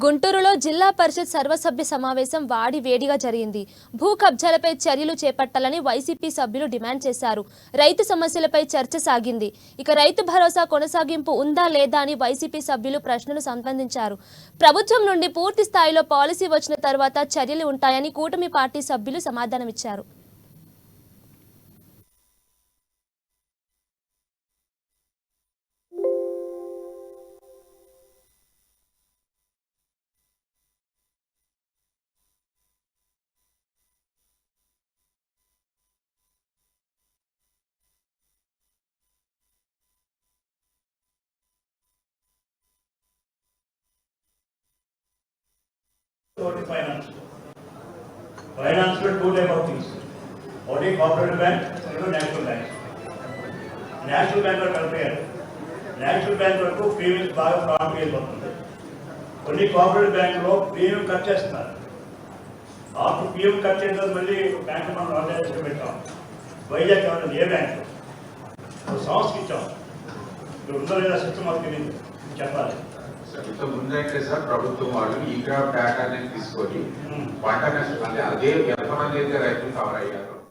గుంటూరులో జిల్లా పరిషత్ సర్వసభ్య సమావేశం వాడి వేడిగా జరిగింది. భూ కబ్జాలపై చర్యలు చేపట్టాలని వైసీపీ సభ్యులు డిమాండ్ చేశారు. రైతు సమస్యలపై చర్చ సాగింది. ఇక రైతు భరోసా కొనసాగింపు ఉందా లేదా అని వైసీపీ సభ్యులు ప్రశ్నలు సంధించారు. ప్రభుత్వం నుండి పూర్తి స్థాయిలో పాలసీ వచ్చిన తర్వాత చర్యలు ఉంటాయని కూటమి పార్టీ సభ్యులు సమాధానమిచ్చారు. Finance. Finance will do type of things. Only cooperative bank, national bank. National bank are compared. National bank వరకు ప్రీమియం బాగా ప్రాఫిట్ అయిపోతుంది. కొన్ని కోఆపరేటివ్ బ్యాంకులో ప్రీమియం కట్ చేస్తున్నారు. ఆఫ్టర్ ప్రీమియం కట్ చేసిన మళ్ళీ బ్యాంక్ మనం ఆర్గనైజేషన్ పెట్టాం. వైజాగ్ కావాలి ఏ బ్యాంక్ సంస్థకి ఇచ్చాం. ఇప్పుడు ఉందో లేదా సిస్టమ్ మాకు తెలియదు చెప్పాలి. ముందైతే సార్ ప్రభుత్వం వాళ్ళు ఈ క్రాప్ డేటాని తీసుకొని పంట నష్టం అదే ఎంతమంది అయితే రైతులు కవర్ అయ్యారు